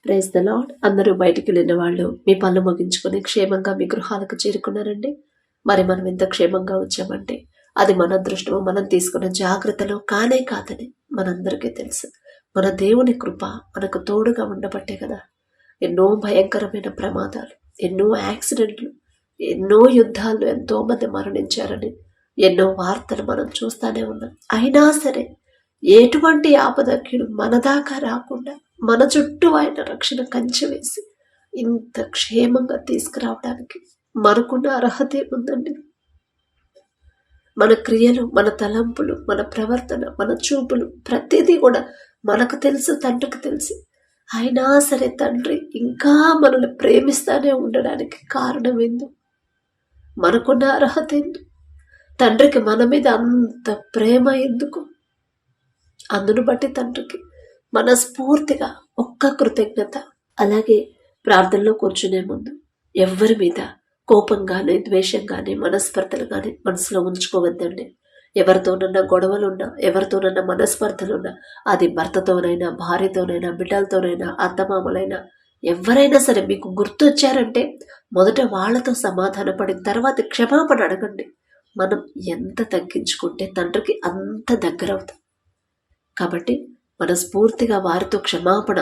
Praise the lord. అందరూ బయటికి వెళ్ళిన వాళ్ళు మీ పనులు ముగించుకొని క్షేమంగా మీ గృహాలకు చేరుకున్నారండి. మరి మనం ఎంత క్షేమంగా వచ్చామంటే అది మన అదృష్టము, మనం తీసుకున్న జాగ్రత్తలో కానే కాదని మనందరికీ తెలుసు. మన దేవుని కృప మనకు తోడుగా ఉండబట్టే కదా. ఎన్నో భయంకరమైన ప్రమాదాలు, ఎన్నో యాక్సిడెంట్లు, ఎన్నో యుద్ధాలు, ఎంతో మంది మరణించారని ఎన్నో వార్తలు మనం చూస్తూనే ఉన్నాం. అయినా సరే ఎటువంటి ఆపదకీడు మన దాకా రాకుండా మన చుట్టూ ఆయన రక్షణ కంచె వేసి ఇంత క్షేమంగా తీసుకురావడానికి మనకున్న అర్హత ఏముందండి? మన క్రియలు, మన తలంపులు, మన ప్రవర్తన, మన చూపులు, ప్రతిదీ కూడా మనకు తెలుసు, తండ్రికి తెలుసు. అయినా సరే తండ్రి ఇంకా మనల్ని ప్రేమిస్తానే ఉండడానికి కారణం ఏందు? మనకున్న అర్హత ఎందు? తండ్రికి మన మీద అంత ప్రేమ ఎందుకు? అందును బట్టి తండ్రికి మనస్ఫూర్తిగా ఒక్క కృతజ్ఞత. అలాగే ప్రార్థనలో కూర్చునే ముందు ఎవరి మీద కోపం కానీ, ద్వేషం కానీ, మనస్పర్ధలు కానీ మనసులో ఉంచుకోవద్దండి. ఎవరితోనన్నా గొడవలున్నా, ఎవరితోనన్నా మనస్పర్ధలున్నా, అది భర్తతోనైనా, భార్యతోనైనా, బిడ్డలతోనైనా, అత్తమామలైనా, ఎవరైనా సరే మీకు గుర్తొచ్చారంటే మొదట వాళ్ళతో సమాధాన పడిన తర్వాత క్షమాపణ అడగండి. మనం ఎంత తగ్గించుకుంటే తండ్రికి అంత దగ్గర అవుతాం. కాబట్టి మనస్ఫూర్తిగా వారితో క్షమాపణ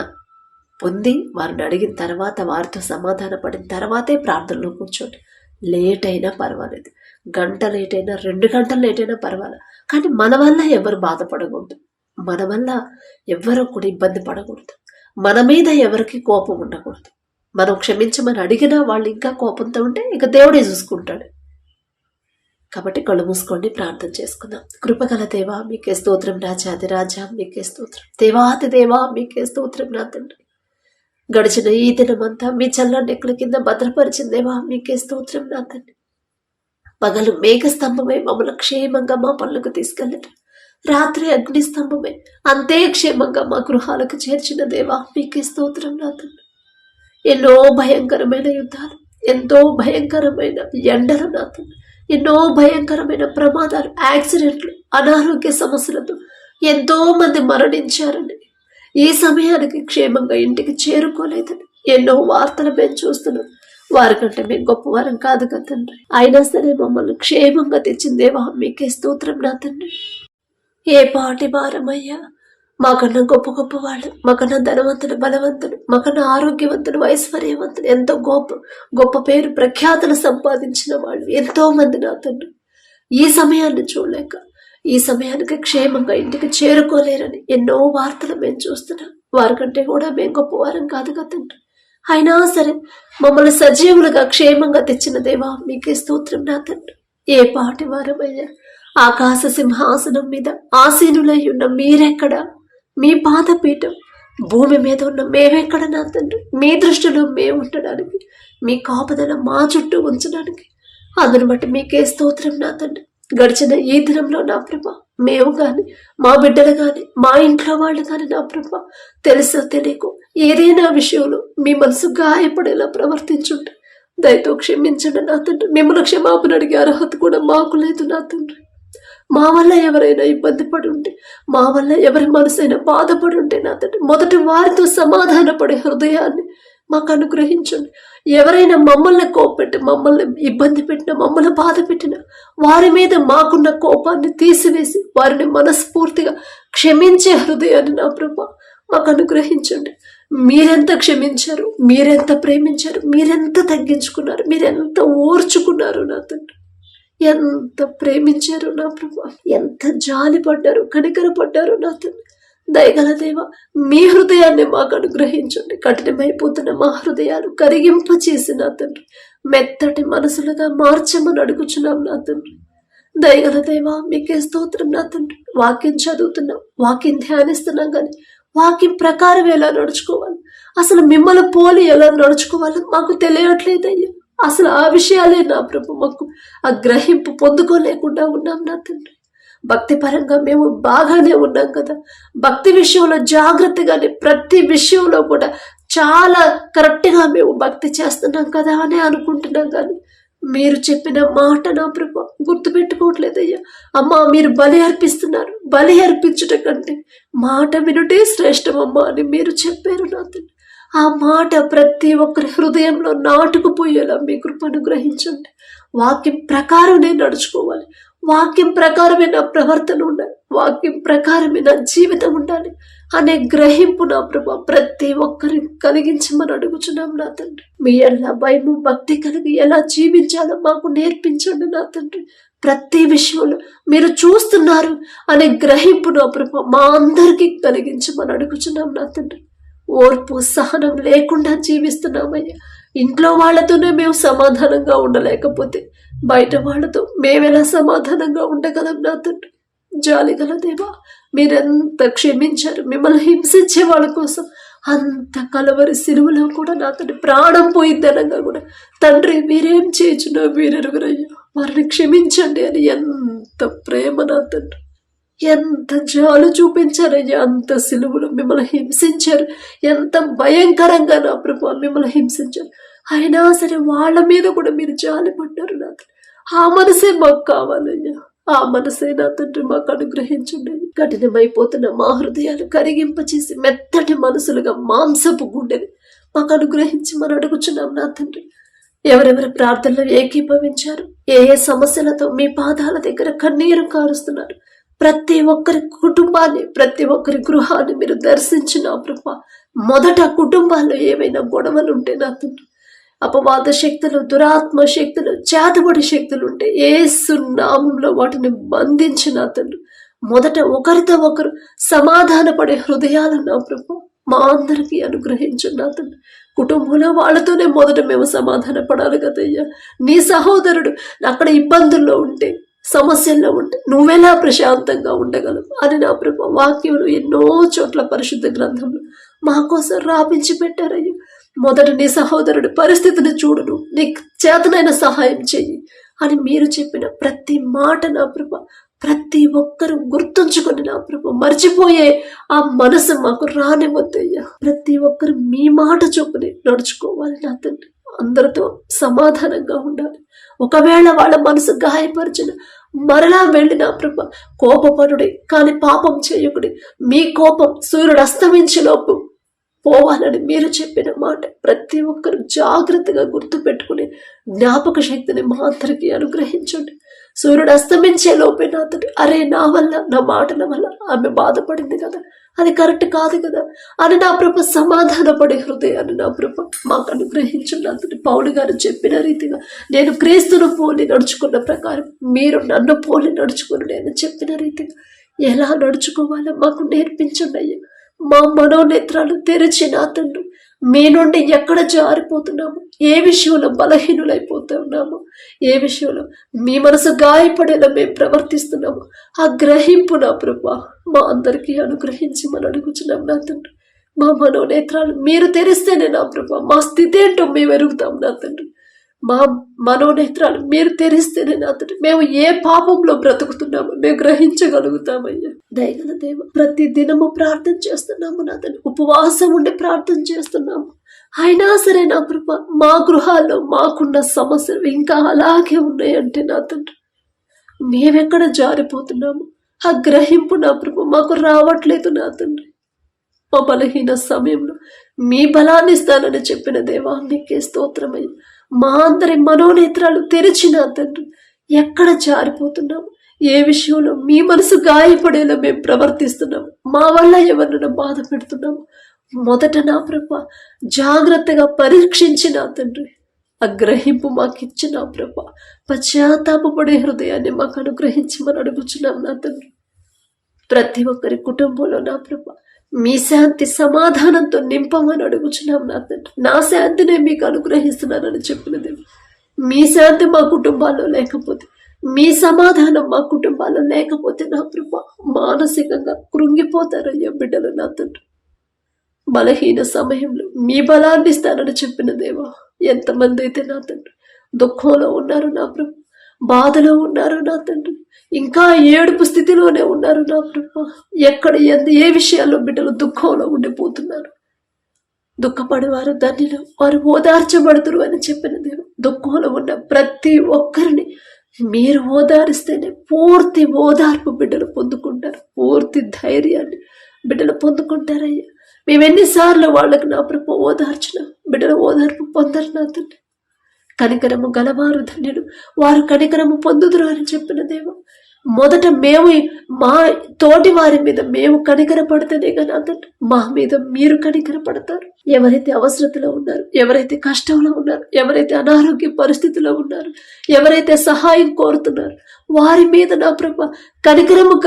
పొంది వారిని అడిగిన తర్వాత వారితో సమాధాన పడిన తర్వాతే ప్రార్థనలో కూర్చోండి. లేట్ అయినా పర్వాలేదు, గంట లేట్ అయినా, 2 గంటలు లేట్ అయినా పర్వాలేదు. కానీ మన వల్ల ఎవరు బాధపడకూడదు, మన వల్ల ఎవరు కూడా ఇబ్బంది పడకూడదు, మన మీద ఎవరికి కోపం ఉండకూడదు. మనం క్షమించమని అడిగినా వాళ్ళు ఇంకా కోపంతో ఉంటే ఇక దేవుడే చూసుకుంటాడు. కాబట్టి కళ్ళు మూసుకోండి, ప్రార్థన చేసుకుందాం. కృపగల దేవా మీకే స్తోత్రం, రాజాది రాజా మీకే స్తోత్రం, దేవాతి దేవా మీకే స్తోత్రం. నా తండ్రి, గడిచిన ఈ దినమంతా మీ చల్లని నెక్కుల కింద భద్రపరిచిన దేవా మీకే స్తోత్రం. నా తండ్రి, పగలు మేఘ స్తంభమే మమ్మల్ని క్షేమంగా మా పనులకు తీసుకెళ్ళటం, రాత్రి అగ్ని స్తంభమే అంతే క్షేమంగా మా గృహాలకు చేర్చిన దేవా మీకే స్తోత్రం. నా తండ్రి, ఎన్నో భయంకరమైన యుద్ధాలు, ఎంతో భయంకరమైన ఎండలు, నా తండ్రి, ఎన్నో భయంకరమైన ప్రమాదాలు, యాక్సిడెంట్లు, అనారోగ్య సమస్యలతో ఎంతో మంది మరణించారని, ఈ సమయానికి క్షేమంగా ఇంటికి చేరుకోలేదని ఎన్నో వార్తలు మేము చూస్తున్నాం. వారికంటే మేము గొప్పవారం కాదు కదా తండ్రి, అయినా సరే మమ్మల్ని క్షేమంగా తెచ్చిందేవా మీకే స్తోత్రం. నా తండ్రి, ఏ పాటి వారమయ్యా, మాకన్నా గొప్ప గొప్ప వాళ్ళు, మాకన్నా ధనవంతులు, బలవంతులు, మాకన్నా ఆరోగ్యవంతులు, ఐశ్వర్యవంతులు, ఎంతో గొప్ప పేరు ప్రఖ్యాతులు సంపాదించిన వాళ్ళు ఎంతో మంది నా తండ్రి ఈ సమయాన్ని చూడలేక, ఈ సమయానికి క్షేమంగా ఇంటికి చేరుకోలేరని ఎన్నో వార్తలు మేము చూస్తున్నాం. వారికంటే కూడా మేము గొప్పవారం కాదు కదా తండ్రి, అయినా సరే మమ్మల్ని సజీవులుగా క్షేమంగా తెచ్చిన దేవా మీకే స్తోత్రం. నా తండ్రి, ఏ పాటి వారమయ్యా, ఆకాశ సింహాసనం మీద ఆసీనులై ఉన్న మీరెక్కడ? మీ పాదపీఠం భూమి మీద ఉన్న మేమెక్కడ నా తండ్రి? మీ దృష్టిలో మేము ఉండడానికి, మీ కాపుదల మా చుట్టూ ఉంచడానికి, అందును బట్టి మీకే స్తోత్రం. నా తండ్రి, గడిచిన ఈ దినంలో నా ప్రభ, మేము కానీ, మా బిడ్డలు కానీ, మా ఇంట్లో వాళ్ళు కానీ నా ప్రభ, తెలుసో తెలియకు ఏదైనా విషయంలో మీ మనసు గాయపడేలా ప్రవర్తించుంటే దయతో క్షమించండి నా తండ్రి. మిమ్మల్ని క్షమాపణ అడిగే అర్హత కూడా మాకు లేదు నా తండ్రి. మా వల్ల ఎవరైనా ఇబ్బంది పడి ఉంటే, మా వల్ల ఎవరి మనసైనా బాధపడి ఉంటే నా తండ్రి, మొదటి వారితో సమాధాన పడే హృదయాన్ని మాకు అనుగ్రహించండి. ఎవరైనా మమ్మల్ని కోపెట్టి, మమ్మల్ని ఇబ్బంది పెట్టినా, మమ్మల్ని బాధ పెట్టినా వారి మీద మాకున్న కోపాన్ని తీసివేసి వారిని మనస్ఫూర్తిగా క్షమించే హృదయాన్ని నా ప్రభా మాకు అనుగ్రహించండి. మీరెంత క్షమించారు, మీరెంత ప్రేమించారు, మీరెంత తగ్గించుకున్నారు, మీరెంత ఓర్చుకున్నారు నా తండ్రి, ఎంత ప్రేమించారు నా ప్రభా, ఎంత జాలి పడ్డారు, కనికరపడ్డారు నా తండ్రి. దయగల దేవ, మీ హృదయాన్ని మాకు అనుగ్రహించండి. కఠినమైపోతున్న మా హృదయాలు కరిగింప చేసి నా తండ్రి మెత్తటి మనసులుగా మార్చమని అడుగుచున్నాం నా తండ్రి. దయగల దేవ మీకే స్తోత్రం. నా తండ్రి, వాక్యం చదువుతున్నాం, వాక్యం ధ్యానిస్తున్నాం, కానీ వాక్యం ప్రకారం ఎలా నడుచుకోవాలి, అసలు మిమ్మల్ని పోలి ఎలా నడుచుకోవాలో మాకు తెలియట్లేదయ్యా. అసలు ఆ విషయాలే నా ప్రభు మాకు ఆ గ్రహింపు పొందుకోలేకుండా ఉన్నాం నా తండ్రి. భక్తి పరంగా మేము బాగానే ఉన్నాం కదా, భక్తి విషయంలో జాగ్రత్తగానే, ప్రతి విషయంలో కూడా చాలా కరెక్ట్గా మేము భక్తి చేస్తున్నాం కదా అని అనుకుంటున్నాం. కానీ మీరు చెప్పిన మాట నా ప్రభు గుర్తుపెట్టుకోవట్లేదయ్యా. అమ్మా, మీరు బలి అర్పిస్తున్నారు, బలి అర్పించుట కంటే మాట వినుటే శ్రేష్టమమ్మా అని మీరు చెప్పారు నా తండ్రి. ఆ మాట ప్రతి ఒక్కరి హృదయంలో నాటుకుపోయేలా మీ కృప అనుగ్రహించండి. వాక్యం ప్రకారం నేను నడుచుకోవాలి, వాక్యం ప్రకారమే నా ప్రవర్తన ఉండాలి, వాక్యం ప్రకారమే నా జీవితం ఉండాలి అనే గ్రహింపు నా ప్రభా ప్రతి ఒక్కరిని కలిగించమని అడుగుచున్నాం నా తండ్రి. మీ ఎల్ల భయము భక్తి కలిగి ఎలా జీవించాలో మాకు నేర్పించండి నా తండ్రి. ప్రతి విషయంలో మీరు చూస్తున్నారు అనే గ్రహింపు నా ప్రభా మా అందరికీ కలిగించమని అడుగుచున్నాం నా తండ్రి. ఓర్పు సహనం లేకుండా జీవిస్తున్నామయ్యా. ఇంట్లో వాళ్ళతోనే మేము సమాధానంగా ఉండలేకపోతే బయట వాళ్ళతో మేమెలా సమాధానంగా ఉండగలం నా తండ్రి. జాలిగల దేవా, మీరెంత క్షమించారు. మిమ్మల్ని హింసించే వాళ్ళ కోసం అంత కలవరి సిలువలో కూడా నా తండ్రి ప్రాణం పోయిద్దనగా కూడా తండ్రి మీరేం చేయించున్నా మీరెరుగురయ్యా, వారిని క్షమించండి అని ఎంత ప్రేమ నా తండ్రి, ఎంత జాలు చూపించారయ్యా. అంత సిలువలో మిమ్మల్ని హింసించారు, ఎంత భయంకరంగా నా ప్రభు మిమ్మల్ని హింసించారు. అయినా సరే వాళ్ళ మీద కూడా మీరు జాలి పడ్డారు నా తండ్రి. ఆ మనసే మాకు కావాలయ్యా, ఆ మనసే నా తండ్రి మాకు అనుగ్రహించండి. కఠినమైపోతున్న మా హృదయాలు కరిగింపచేసి మెత్తటి మనసులుగా మాంసపు గుండెని మాకు అనుగ్రహించి మనం అడుగుచున్నాం నా తండ్రి. ఎవరెవరి ప్రార్థనలు ఏకీభవించారు, ఏ ఏ సమస్యలతో మీ పాదాల దగ్గర కన్నీరు కారుస్తున్నారు, ప్రతి ఒక్కరి కుటుంబాన్ని ప్రతి ఒక్కరి గృహాన్ని మీరు దర్శించిన ప్రభా. మొదట కుటుంబాల్లో ఏవైనా గొడవలు ఉంటే నా తండ్రి, అపవాద శక్తులు, దురాత్మ శక్తులు, చేతబడి శక్తులు ఉంటే యేసు నామంలో వాటిని బంధించిన తండ్రి. మొదట ఒకరితో ఒకరు సమాధాన పడే హృదయాలు నా ప్రభు మా అందరికీ అనుగ్రహించండి నా తండ్రి. కుటుంబంలో వాళ్ళతోనే మొదట మేము సమాధాన పడాలి కదయ్యా. నీ సహోదరుడు అక్కడ ఇబ్బందుల్లో ఉంటే, సమస్యల్లో ఉంటే నువ్వెలా ప్రశాంతంగా ఉండగలవు అని నా ప్రభు వాక్యంలో ఎన్నో చోట్ల పరిశుద్ధ గ్రంథంలో మా కోసం రాపించి పెట్టారయ్యా. మొదట నీ సహోదరుడి పరిస్థితిని చూడును, నీకు చేతనైన సహాయం చెయ్యి అని మీరు చెప్పిన ప్రతి మాట నా ప్రభు ప్రతి ఒక్కరు గుర్తుంచుకొని నా ప్రభు మర్చిపోయే ఆ మనసు మాకు రానివద్దయ్యా. ప్రతి ఒక్కరు మీ మాట చొప్పునే నడుచుకోవాలి నా తండ్రి. అందరితో సమాధానంగా ఉండాలి. ఒకవేళ వాళ్ళ మనసు గాయపరిచిన మరలా వెళ్ళి నా ప్రభు కోపపడుడి కానీ పాపం చేయకుడి, మీ కోపం సూర్యుడు అస్తమించేలోపు పోవాలని మీరు చెప్పిన మాట ప్రతి ఒక్కరు జాగ్రత్తగా గుర్తు పెట్టుకుని జ్ఞాపక శక్తిని మా అందరికీ అనుగ్రహించండి. సూర్యుడు అస్తమించే లోపే నా తండ్రి, అరే నా వల్ల నా మాటల వల్ల ఆమె బాధపడింది కదా, అది కరెక్ట్ కాదు కదా అని నా ప్రభు సమాధాన పడే హృదయాన్ని నా ప్రభు మాకు అనుగ్రహించండి. అతని పౌలు గారు చెప్పిన రీతిగా నేను క్రీస్తును పోలి నడుచుకున్న ప్రకారం మీరు నన్ను పోలి నడుచుకుని నేను చెప్పిన రీతిగా ఎలా నడుచుకోవాలో మాకు నేర్పించండి అయ్యా. మా మనోనేత్రాలు తెరిచి నా తండ్రి మీ నుండి ఎక్కడ జారిపోతున్నాము, ఏ విషయంలో బలహీనులైపోతున్నాము, ఏ విషయంలో మీ మనసు గాయపడేలా మేము ప్రవర్తిస్తున్నాము ఆ గ్రహింపు నా ప్రభా మా అందరికీ అనుగ్రహించి మనం అడుగుచున్నాం నా తండ్రి. మా మనోనేత్రాలు మీరు తెరిస్తేనే నా ప్రభా మా స్థితి ఏంటో మేము ఎరుగుతాం నా తండ్రి. మా మనోనేత్రాలు మీరు తెరిస్తేనే నా తండ్రి మేము ఏ పాపంలో బ్రతుకుతున్నామో మేము గ్రహించగలుగుతామయ్యా. దయగల దేవ, ప్రతి దినము ప్రార్థన చేస్తున్నాము నా తండ్రి, ఉపవాసం ఉండి ప్రార్థన చేస్తున్నాము. అయినా సరే నా ప్రభా మా గృహాల్లో మాకున్న సమస్యలు ఇంకా అలాగే ఉన్నాయంటే నా తండ్రి మేమెక్కడ జారిపోతున్నాము ఆ గ్రహింపు నా ప్రభు మాకు రావట్లేదు నా తండ్రి. మా బలహీన సమయంలో మీ బలాన్ని ఇస్తానని చెప్పిన దేవా మీకే స్తోత్రమయ్య. మా అందరి మనోనేత్రాలు తెరిచిన తండ్రి ఎక్కడ జారిపోతున్నాము, ఏ విషయంలో మీ మనసు గాయపడేలా మేము ప్రవర్తిస్తున్నాము, మా వల్ల ఎవరినైనా బాధ పెడుతున్నాము మొదట నా ప్రభా జాగ్రత్తగా పరీక్షించిన తండ్రి ఆ గ్రహింపు మాకు ఇచ్చిన ప్రభా పశ్చాత్తాపపడే హృదయాన్ని మాకు అనుగ్రహించి మనం అడుగుచున్నాం నా తండ్రి. ప్రతి ఒక్కరి కుటుంబంలో నా ప్రభా మీ శాంతి సమాధానంతో నింపమని అడుగుచున్నాం నా తండ్రి. నా శాంతినే మీకు అనుగ్రహిస్తున్నానని చెప్పినది. మీ శాంతి మా కుటుంబాల్లో లేకపోతే, మీ సమాధానం మా కుటుంబాల్లో లేకపోతే నా ప్రభా మానసికంగా కృంగిపోతారయ్యా బిడ్డలు నా తండ్రి. బలహీన సమయంలో మీ బలాన్ని ఇస్తానని చెప్పిన దేవా ఎంతమంది అయితే నా తండ్రి దుఃఖంలో ఉన్నారు నా ప్రభు, బాధలో ఉన్నారు నా తండ్రి, ఇంకా ఏడుపు స్థితిలోనే ఉన్నారు నా ప్రభు. ఎక్కడ ఏ విషయాల్లో బిడ్డలు దుఃఖంలో ఉండిపోతున్నారు. దుఃఖపడేవారు ధన్యులు, వారు ఓదార్చబడుతురు అని చెప్పిన దేవ. దుఃఖంలో ఉన్న ప్రతి ఒక్కరిని మీరు ఓదారిస్తేనే పూర్తి ఓదార్పు బిడ్డలు పొందుకుంటారు, పూర్తి ధైర్యాన్ని బిడ్డలు పొందుకుంటారయ్యా. మేము ఎన్నిసార్లు వాళ్ళకు నా ప్రభు ఓదార్చిన, బిడ్డల ఓదార్పు పొందరు నా తండ్రి. కనికరము గలవారు ధన్యులు, వారు కనికరము పొందుదురు అని చెప్పిన దేవ, మొదట మేము మా తోటి వారి మీద మేము కనికర పడితేనే కదా తండ్రి మా మీద మీరు కనికర పడతారు. ఎవరైతే అవసరతలో ఉన్నారు, ఎవరైతే కష్టంలో ఉన్నారు, ఎవరైతే అనారోగ్య పరిస్థితిలో ఉన్నారు, ఎవరైతే సహాయం కోరుతున్నారు, వారి మీద నా ప్రభ కనికరము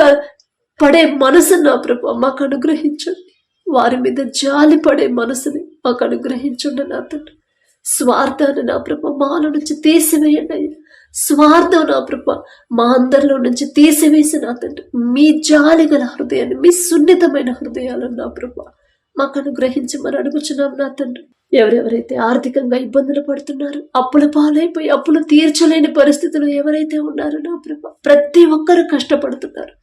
పడే మనసు నా ప్రభ మాకు అనుగ్రహించండి. వారి మీద జాలి పడే మనసుని మాకు అనుగ్రహించండి నా తండ్రి. స్వార్థాన్ని నా ప్రభ మాలో నుంచి తీసివేయండి అయ్యా. స్వార్థం నా ప్రభ మా అందరిలో నుంచి తీసివేసి నా తండ్రి మీ జాలి గల హృదయాన్ని, మీ సున్నితమైన హృదయాలను నా ప్రభ మాకు అనుగ్రహించమని అడుగుచున్నాం నా తండ్రి. ఎవరెవరైతే ఆర్థికంగా ఇబ్బందులు పడుతున్నారు, అప్పుల పాలైపోయి అప్పులు తీర్చలేని పరిస్థితులు ఎవరైతే ఉన్నారో నా ప్రభ, ప్రతి ఒక్కరూ కష్టపడుతున్నారు.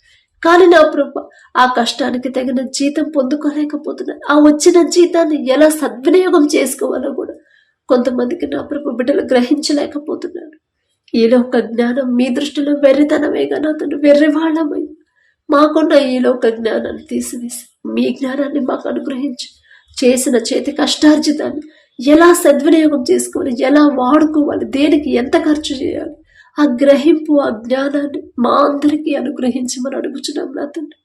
కానీ నా ప్రభ ఆ కష్టానికి తగిన జీతం పొందుకోలేకపోతున్నారు. ఆ వచ్చిన జీతాన్ని ఎలా సద్వినియోగం చేసుకోవాలో కూడా కొంతమందికి నా ప్రభు బిడ్డలు గ్రహించలేకపోతున్నారు. ఈ లోక జ్ఞానం మీ దృష్టిలో వెర్రితనమేగా నా తండ్రి, వెర్రివాళ్ళమై మాకున్న ఈ లోక జ్ఞానాన్ని తీసివేసి మీ జ్ఞానాన్ని మాకు అనుగ్రహించి చేసిన చేతి కష్టార్జితాన్ని ఎలా సద్వినియోగం చేసుకోవాలి, ఎలా వాడుకోవాలి, దేనికి ఎంత ఖర్చు చేయాలి, ఆ గ్రహింపు, ఆ జ్ఞానాన్ని మా అందరికీ అనుగ్రహించమని అడుగుచున్నాం నా తండ్రి.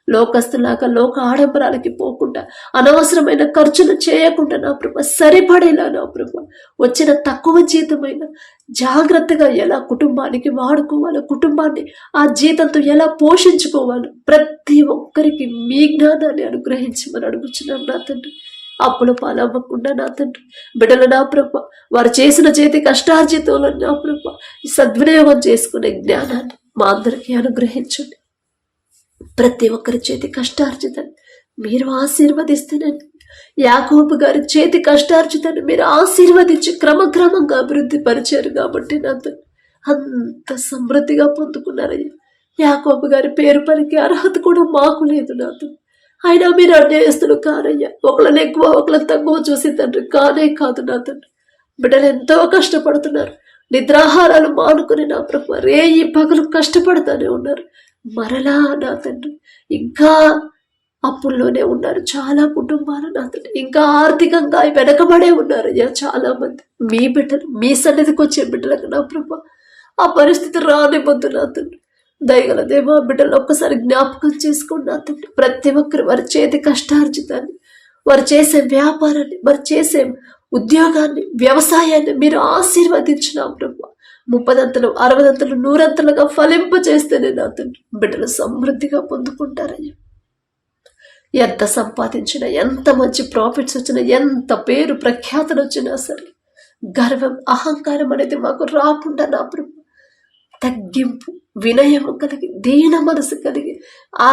లోకస్తులాగా లోక ఆడంబరాలకి పోకుండా, అనవసరమైన ఖర్చులు చేయకుండా నా ప్రభ సరిపడేలా నా ప్రభ వచ్చిన తక్కువ జీతమైన జాగ్రత్తగా ఎలా కుటుంబానికి వాడుకోవాలో, కుటుంబాన్ని ఆ జీతంతో ఎలా పోషించుకోవాలో ప్రతి ఒక్కరికి మీ జ్ఞానాన్ని అనుగ్రహించమని అడుగుచున్నాం నా తండ్రి. అప్పుల పాలవ్వకుండా నా తండ్రి బిడ్డలు నా ప్రభ వారు చేసిన చేతి కష్టార్జితంలో నా ప్రభ సద్వినియోగం చేసుకునే జ్ఞానాన్ని మా అందరికీ అనుగ్రహించండి. ప్రతి ఒక్కరి చేతి కష్టార్జితాన్ని మీరు ఆశీర్వదిస్తేనండి. యాకోబు గారి చేతి కష్టార్జితాన్ని మీరు ఆశీర్వదించి క్రమక్రమంగా అభివృద్ధి పరిచారు కాబట్టి నాతో అంత సమృద్ధిగా పొందుకున్నారయ్యా. యాకోబు గారి పేరు పలికి అర్హత కూడా మాకు లేదు నాతో. అయినా మీరు అన్యాయస్తులు కారయ్యా. ఒకళ్ళని ఎక్కువ ఒకళ్ళని తక్కువ చూసి తండ్రి కానే కాదు నా తండ్రి. బిడ్డలు ఎంతో కష్టపడుతున్నారు. నిద్రాహారాలు మానుకుని నా ప్రభు రేయి పగలు కష్టపడతానే ఉన్నారు. మరలా నా తండ్రి ఇంకా అప్పుల్లోనే ఉన్నారు చాలా కుటుంబాలు నా తండ్రి. ఇంకా ఆర్థికంగా వెనకబడే ఉన్నారు అయ్యా చాలా మంది. మీ బిడ్డలు మీ సన్నిధికి వచ్చే బిడ్డలకు నా ప్రభు ఆ పరిస్థితి రానివ్వద్దు నా తండ్రి. దయగల దేవా బిడ్డలు ఒక్కసారి జ్ఞాపకం చేసుకోండి నా తండ్రి. ప్రతి ఒక్కరు వారి చేతి కష్టార్జితాన్ని, వారు చేసే వ్యాపారాన్ని, వారు చేసే ఉద్యోగాన్ని, వ్యవసాయాన్ని మీరు ఆశీర్వదించిన ప్రభు 30 60 100 ఫలింప చేస్తేనే నా తండ్రి బిడ్డలు సమృద్ధిగా పొందుకుంటారయ్యా. ఎంత సంపాదించినా, ఎంత మంచి ప్రాఫిట్స్ వచ్చినా, ఎంత పేరు ప్రఖ్యాతలు వచ్చినా సరే గర్వం అహంకారం అనేది మాకు రాకుండా నా ప్రభు తగ్గింపు, వినయము కలిగి, దీన మనసు కలిగి ఆ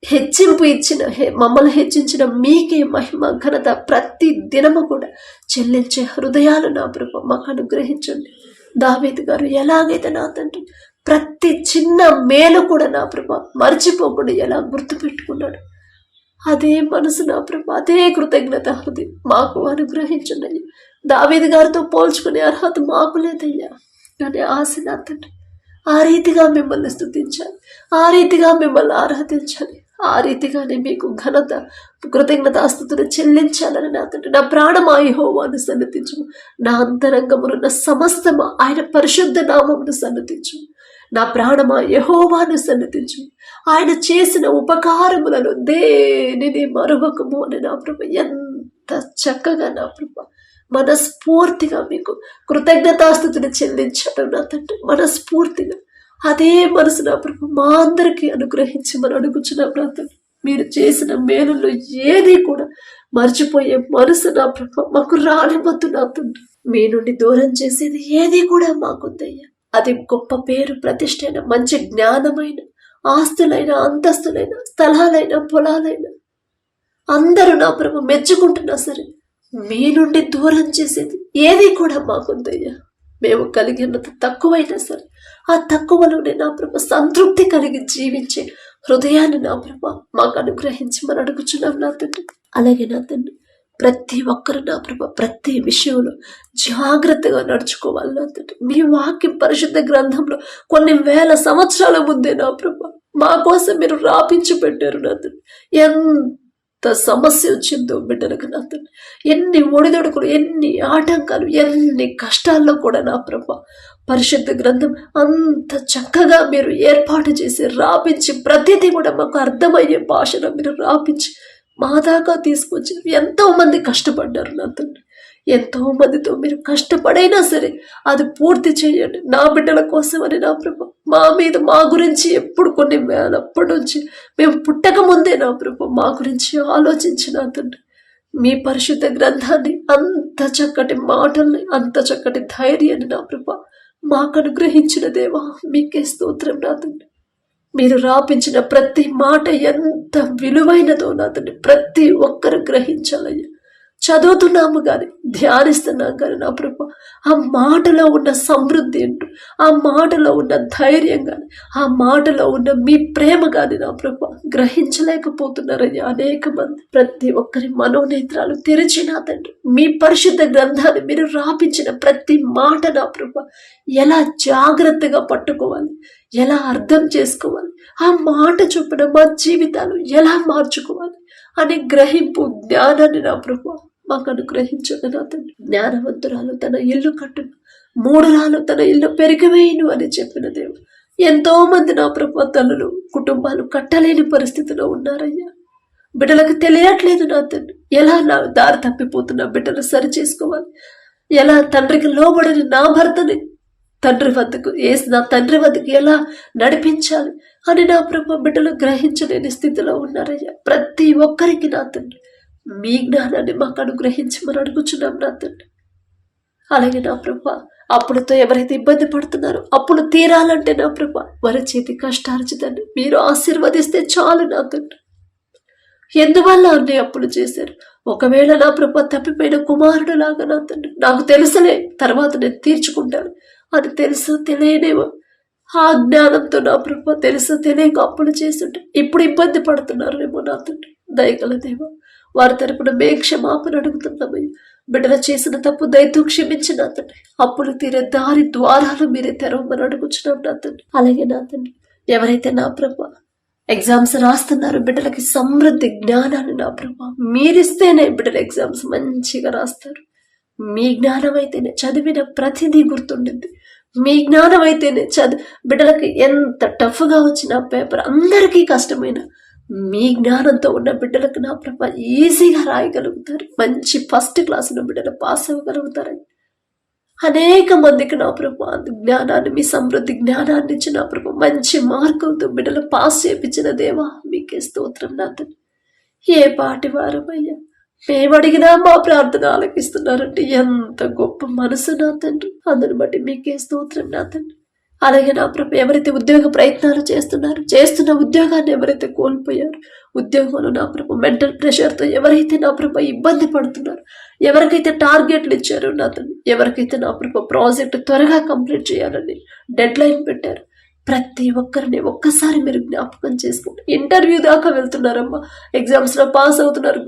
హెచ్చింపు ఇచ్చిన మమ్మల్ని హెచ్చించిన మీకే మహిమ ఘనత ప్రతి దినము కూడా చెల్లించే హృదయాలు నా ప్రభు మాకు అనుగ్రహించండి. దావీదు గారు ఎలాగైతే నా తండ్రి ప్రతి చిన్న మేలు కూడా నా ప్రభ మర్చిపోకుండా ఎలా గుర్తుపెట్టుకున్నాడు, అదే మనసు నా ప్రభ, అదే కృతజ్ఞత హృదయం మాకు అనుగ్రహించండి. దావీదు గారితో పోల్చుకునే అర్హత మాకు లేదయ్యా. కానీ ఆశ నా తండ్రి ఆ రీతిగా మిమ్మల్ని స్తుతించాలి, ఆ రీతిగా మిమ్మల్ని ఆరాధించాలి, ఆ రీతిగానే మీకు ఘనత కృతజ్ఞతాస్తుతులు చెల్లించాలని నా తండ్రి. నా ప్రాణమా యెహోవాను సన్నతించు, నా అంతరంగమునున్న సమస్తమా ఆయన పరిశుద్ధ నామమును సన్నతించు. నా ప్రాణమా యెహోవాను సన్నతించు, ఆయన చేసిన ఉపకారములను దేనిని మరొకము అని నా ప్రభ ఎంత చక్కగా నా ప్రభ మనస్ఫూర్తిగా మీకు కృతజ్ఞతాస్తుతులు చెల్లించాడు నా తండ్రి. మనస్ఫూర్తిగా అదే మనసు నా ప్రభు మా అందరికీ అనుగ్రహించి మనం అడుగుచున్నాం నా తండ్రి. మీరు చేసిన మేలులో ఏది కూడా మర్చిపోయే మనసు నా ప్రభు మాకు రానివద్దు నా తండ్రి. మీ నుండి దూరం చేసేది ఏది కూడా మాకుందయ్యా. అది గొప్ప పేరు ప్రతిష్టైన, మంచి జ్ఞానమైన, ఆస్తులైన, అంతస్తులైన, స్థలాలైన, పొలాలైన అందరూ నా ప్రభు మెచ్చుకుంటున్నా సరే మీ నుండి దూరం చేసేది ఏది కూడా మాకుందయ్యా. మేము కలిగినంత తక్కువైనా సరే ఆ తక్కువలోనే నా ప్రభు సంతృప్తి కలిగి జీవించే హృదయాన్ని నా ప్రభు మాకు అనుగ్రహించి మనం అడుగుచున్నాం నా తండ్రి. అలాగే నా తండ్రి ప్రతి ఒక్కరు నా ప్రభు ప్రతి విషయంలో జాగ్రత్తగా నడుచుకోవాలి నా తండ్రి. మీ వాక్యం పరిశుద్ధ గ్రంథంలో కొన్ని వేల సంవత్సరాల ముందే నా ప్రభు మా కోసం మీరు రాపించి పెట్టారు నా తండ్రి. సమస్య వచ్చిందో బిడ్డలకు నా తండ్రి, ఎన్ని ఒడిదొడుకులు, ఎన్ని ఆటంకాలు, ఎన్ని కష్టాల్లో కూడా నా ప్రభ పరిశుద్ధ గ్రంథం అంత చక్కగా మీరు ఏర్పాటు చేసి రాపించి ప్రతిదీ కూడా మాకు అర్థమయ్యే భాషలో మీరు రాపించి మా దాకా తీసుకొచ్చి ఎంతో మంది కష్టపడ్డారు నా తండ్రి. ఎంతో మందితో మీరు కష్టపడైనా సరే అది పూర్తి చేయండి నా బిడ్డల కోసమని నా ప్రభు. మా గురించి ఎప్పుడు కొన్ని వేలప్పటి నుంచి మేము పుట్టక ముందే నా ప్రభు మా గురించి ఆలోచించిన తండ్రి మీ పరిశుద్ధ గ్రంథాన్ని, అంత చక్కటి మాటల్ని, అంత చక్కటి ధైర్యాన్ని నా ప్రభు మాకు అనుగ్రహించిన దేవా మీకే స్తోత్రం నా తండ్రి. మీరు రాపించిన ప్రతి మాట ఎంత విలువైనదో నా తండ్రి ప్రతి ఒక్కరు గ్రహించాలయ్యా. చదువుతున్నాము కానీ, ధ్యానిస్తున్నాం కానీ నా ప్రభు ఆ మాటలో ఉన్న సమృద్ధి ఏంటో, ఆ మాటలో ఉన్న ధైర్యం కానీ, ఆ మాటలో ఉన్న మీ ప్రేమ కానీ నా ప్రభు గ్రహించలేకపోతున్నారని అనేక మంది. ప్రతి ఒక్కరి మనోనేత్రాలు తెరిచిన తండ్రి మీ పరిశుద్ధ గ్రంథాన్ని మీరు రాపించిన ప్రతి మాట నా ప్రభు ఎలా జాగ్రత్తగా పట్టుకోవాలి, ఎలా అర్థం చేసుకోవాలి, ఆ మాట చొప్పున మా జీవితాలు ఎలా మార్చుకోవాలి అనే గ్రహింపు జ్ఞానాన్ని నా ప్రభు మాకు అనుగ్రహించండి నా తండ్రి. జ్ఞానవంతురాలు తన ఇల్లు కట్టును, మూఢరాలు తన ఇల్లు పెరిగివేయును అని చెప్పిన దేవుడు. ఎంతో మంది నా ప్రభు తల్లులు కుటుంబాలు కట్టలేని పరిస్థితిలో ఉన్నారయ్యా. బిడ్డలకు తెలియట్లేదు నా తండ్రి ఎలా నా దారి తప్పిపోతున్నా బిడ్డలు సరి చేసుకోవాలి, ఎలా తండ్రికి లోబడని నా భర్తని తండ్రి వద్దకు నా తండ్రి వద్దకు ఎలా నడిపించాలి అని నా ప్రభు బిడ్డలు గ్రహించలేని స్థితిలో ఉన్నారయ్యా. ప్రతి ఒక్కరికి నా తండ్రి మీ జ్ఞానాన్ని మాకు అనుగ్రహించమని అడుగుచున్నాం నా తండ్రి. అలాగే నా ప్రభు అప్పులతో ఎవరైతే ఇబ్బంది పడుతున్నారో అప్పులు తీరాలంటే నా ప్రభు వారి చేతి కష్టార్జితాన్ని మీరు ఆశీర్వదిస్తే చాలు నా తండ్రి. ఎందువల్ల అన్ని అప్పులు చేశారు? ఒకవేళ నా ప్రభు తప్పిపోయిన కుమారుడు లాగా నా తండ్రి నాకు తెలుసులే తర్వాత నేను తీర్చుకుంటాను అని తెలుసు తెలియనేమో ఆ జ్ఞానంతో నా ప్రభు తెలుసు తెలియక అప్పులు చేస్తుంటే ఇప్పుడు ఇబ్బంది పడుతున్నారేమో నా తండ్రి. దయగల దేవ వారి తరపున మే క్షమాపణ అడుగుతున్నామయ్యా. బిడ్డలు చేసిన తప్పు దయతో క్షమించి నా తండ్రి అప్పులు తీరే దారి ద్వారాలు మీరే తెరవమని అడుగుచున్నాం నా తండ్రి. అలాగే నా తండ్రి ఎవరైతే నా ప్రభు ఎగ్జామ్స్ రాస్తున్నారు బిడ్డలకి సమృద్ధి జ్ఞానాన్ని నా ప్రభు మీరిస్తేనే బిడ్డలు ఎగ్జామ్స్ మంచిగా రాస్తారు. మీ జ్ఞానం అయితేనే చదివిన ప్రతిదీ గుర్తుండింది. మీ జ్ఞానం అయితేనే బిడ్డలకి ఎంత టఫ్గా వచ్చిన పేపర్ అందరికీ కష్టమైన మీ జ్ఞానంతో ఉన్న బిడ్డలకు నా ప్రభు ఈజీగా రాయగలుగుతారు. మంచి ఫస్ట్ క్లాసులో బిడ్డలు పాస్ అవ్వగలుగుతారని అనేక మందికి నా ప్రభు జ్ఞానాన్ని మీ సమృద్ధి జ్ఞానాన్ని ఇచ్చి నా ప్రభు మంచి మార్కులతో బిడ్డలు పాస్ చేయించిన దేవా మీకే స్తోత్రం నా తండ్రి. ఏ పాటి వారమయ్యా మేము అడిగినా మా ప్రార్థన ఆలకిస్తున్నారంటే ఎంత గొప్ప మనసు నా తండ్రి. అందుని బట్టి మీకే స్తోత్రం నా తండ్రి. అలాగే నా ప్రభు ఎవరైతే ఉద్యోగ ప్రయత్నాలు చేస్తున్న ఉద్యోగాన్ని ఎవరైతే కోల్పోయారు, ఉద్యోగంలో నా ప్రభు మెంటల్ ప్రెషర్తో ఎవరైతే నా ప్రభు ఇబ్బంది పడుతున్నారు, ఎవరికైతే టార్గెట్లు ఇచ్చారో నా తండ్రి, ఎవరికైతే నా ప్రభు ప్రాజెక్ట్ త్వరగా కంప్లీట్ చేయాలని డెడ్ లైన్ పెట్టారు, ప్రతి ఒక్కరిని ఒక్కసారి మీరు జ్ఞాపకం చేసుకోండి. ఇంటర్వ్యూ దాకా వెళ్తున్నారమ్మా, ఎగ్జామ్స్లో పాస్ అవుతున్నారు,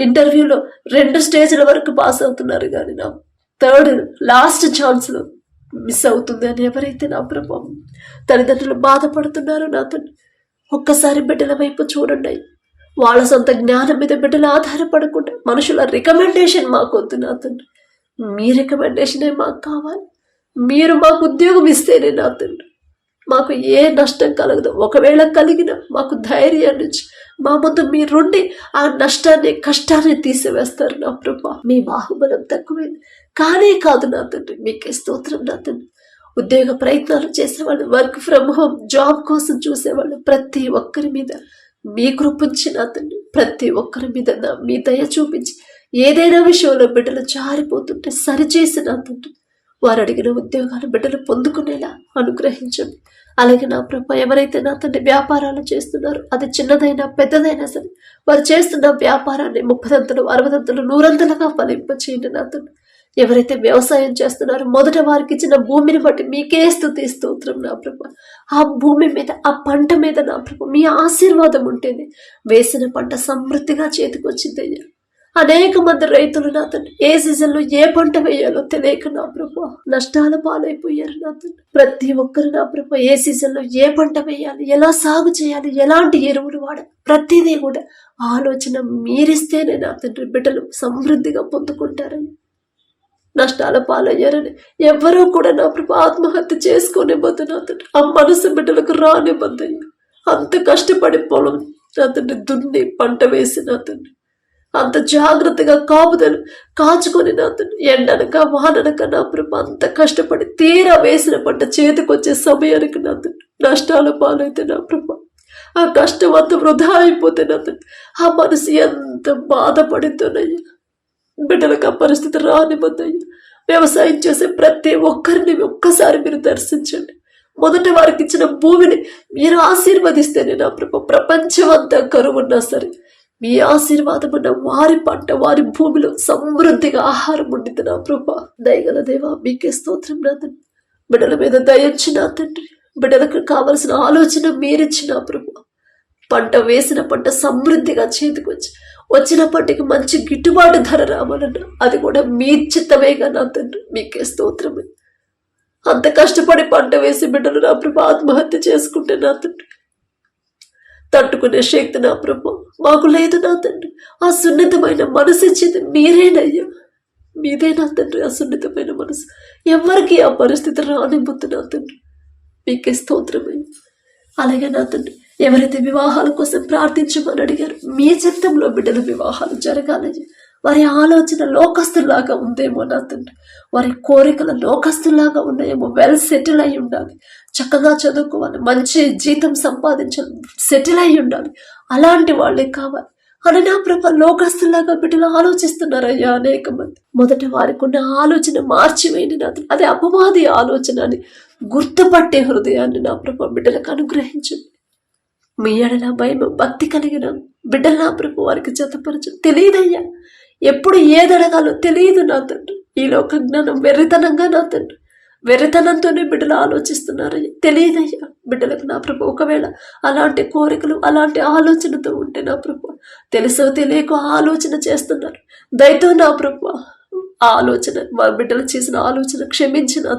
ఇంటర్వ్యూలో 2 స్టేజ్ల వరకు పాస్ అవుతున్నారు, కానీ నా థర్డ్ లాస్ట్ ఛాన్స్లో మిస్ అవుతుంది అని ఎవరైతే నా ప్రభు తల్లిదండ్రులు బాధపడుతున్నారో నా తండ్రి ఒక్కసారి బిడ్డల వైపు చూడండి. వాళ్ళ సొంత జ్ఞానం మీద బిడ్డలు ఆధారపడకుండా మనుషుల రికమెండేషన్ మాకు వద్దు నా తండ్రి. మీ రికమెండేషనే మాకు కావాలి. మీరు మాకు ఉద్యోగం ఇస్తేనే నా తండ్రి మాకు ఏ నష్టం కలగదు. ఒకవేళ కలిగిన మాకు ధైర్యాన్ని ఇచ్చి మా ముందు మీరుండి ఆ నష్టాన్ని కష్టాన్ని తీసివేస్తారు నా ప్రభు. మీ బాహుబలం తక్కువైంది కానే కాదు నా తండ్రి. మీకే స్తోత్రం నా తండ్రి. ఉద్యోగ ప్రయత్నాలు చేసేవాళ్ళు, వర్క్ ఫ్రమ్ హోమ్ జాబ్ కోసం చూసేవాళ్ళు ప్రతి ఒక్కరి మీద మీ కృపించి నా తండ్రి, ప్రతి ఒక్కరి మీద మీ దయ చూపించి ఏదైనా విషయంలో బిడ్డలు జారిపోతుంటే సరిచేసి నా తండ్రి వారు అడిగిన ఉద్యోగాలు బిడ్డలు పొందుకునేలా అనుగ్రహించండి. అలాగే నా ప్రభు ఎవరైతే నా తండ్రి వ్యాపారాలు చేస్తున్నారో అది చిన్నదైనా పెద్దదైనా సరే వారు చేస్తున్న వ్యాపారాన్ని 30 అంతలు 60 అంతలు 100 అంతలుగా ఫలింపచేయండి నా తండ్రి. ఎవరైతే వ్యవసాయం చేస్తున్నారో మొదట వారికి ఇచ్చిన భూమిని బట్టి మీకే స్తుతి స్తోత్రం నా ప్రభు. ఆ భూమి మీద ఆ పంట మీద నా ప్రభు మీ ఆశీర్వాదం ఉంటేనే వేసిన పంట సమృద్ధిగా చేతికి వచ్చిందయ్యా. అనేక మంది రైతులు నా తండ్రి ఏ సీజన్ లో ఏ పంట వేయాలో తెలియక నా ప్రభా నష్టాల పాలైపోయారు నా తండ్రి. ప్రతి ఒక్కరు నా ప్రభా ఏ సీజన్ లో ఏ పంట వేయాలి, ఎలా సాగు చేయాలి, ఎలాంటి ఎరువులు వాడాలి, ప్రతిదీ కూడా ఆలోచన మీరిస్తేనే నా తండ్రి బిడ్డలు సమృద్ధిగా పొందుకుంటారని. నష్టాల పాలయ్యారని ఎవరూ కూడా నా ప్రభా ఆత్మహత్య చేసుకోనివ్వద్దు నా తండ్రి. ఆ మనసు బిడ్డలకు రానివ్వద్దయ్యా. అంత కష్టపడి పొలం నా తండ్రి దున్ని పంట వేసి నా తండ్రి అంత జాగ్రత్తగా కాపుదలు కాచుకొని నా తండ్రి ఎండనక వాననక నా ప్రభు అంత కష్టపడి తీరా వేసిన పంట చేతికొచ్చే సమయానికి నా తండ్రి నష్టాల పాలైతే నా ప్రభు ఆ కష్టం అంత వృధా అయిపోతే నా తండ్రి ఆ మనసు ఎంత బాధపడుతున్నాయ్యా. బిడ్డలకు ఆ పరిస్థితి రానివ్వద్దయ్యా. వ్యవసాయం చేసే ప్రతి ఒక్కరిని ఒక్కసారి మీరు దర్శించండి. మొదట వారికి ఇచ్చిన భూమిని మీరు ఆశీర్వదిస్తేనే నా ప్రభు ప్రపంచం అంతా కరువున్నా సరే మీ ఆశీర్వాదం ఉన్న వారి పంట వారి భూమిలో సమృద్ధిగా ఆహారం ఉండింది నా ప్రభా. దయగల దేవా మీకే స్తోత్రం నా తండ్రి. బిడ్డల మీద దయించి నా తండ్రి బిడ్డలకు కావలసిన ఆలోచన మీరిచ్చిన ప్రభు. పంట వేసిన పంట సమృద్ధిగా చేతికొచ్చి వచ్చిన పంటకి మంచి గిట్టుబాటు ధర రావాలన్నా అది కూడా మీ చిత్తమేగా నా తండ్రి. మీకే స్తోత్రమే. అంత కష్టపడి పంట వేసి బిడ్డలు నా ప్రభు ఆత్మహత్య చేసుకుంటే నా తండ్రి తట్టుకునే శక్తి నా ప్రభు మాకు లేదు నా తండ్రి. ఆ సున్నితమైన మనసు ఇచ్చేది మీరేనయ్యా. మీదే నా తండ్రి ఆ సున్నితమైన మనసు. ఎవరికి ఆ పరిస్థితి రానివ్వద్దు నా తండ్రి. మీకే స్తోత్రమయ్యా. అలాగే నా తండ్రి ఎవరైతే వివాహాల కోసం ప్రార్థించమని అడిగారు మీ చిత్తంలో బిడ్డల వివాహాలు జరగాలయ్యా. వారి ఆలోచన లోకస్తులాగా ఉందేమో నా తండ్రి. వారి కోరికలు లోకస్తులాగా ఉన్నాయేమో. వెల్ సెటిల్ అయి ఉండాలి, చక్కగా చదువుకోవాలి, మంచి జీతం సంపాదించాలి, సెటిల్ అయి ఉండాలి, అలాంటి వాళ్ళే కావాలి అని నా ప్రభు లోకస్తులాగా బిడ్డలు ఆలోచిస్తున్నారయ్యా అనేక మంది. మొదట వారికి ఉన్న ఆలోచన మార్చివేయండి నా తండ్రి. అదే అపవాది ఆలోచన అని గుర్తుపట్టే హృదయాన్ని నా ప్రభు బిడ్డలకు అనుగ్రహించండి. మీ ఎడల భయం భక్తి కలిగిన బిడ్డలు నా ప్రభు వారికి జతపరచు. తెలియదయ్యా ఎప్పుడు ఏదడగాలో తెలియదు నా తండ్రి. ఈ లోక జ్ఞానం వెర్రితనంగా నా తండ్రి వెర్రితనంతోనే బిడ్డలు ఆలోచిస్తున్నారయ్యా. తెలియదయ్యా బిడ్డలకు నా ప్రభు ఒకవేళ అలాంటి కోరికలు అలాంటి ఆలోచనతో ఉంటే నా ప్రభు తెలుసో తెలియక ఆలోచన చేస్తున్నారు. దయతో నా ప్రభు ఆ ఆలోచన వారి బిడ్డలు చేసిన ఆలోచన క్షమించిన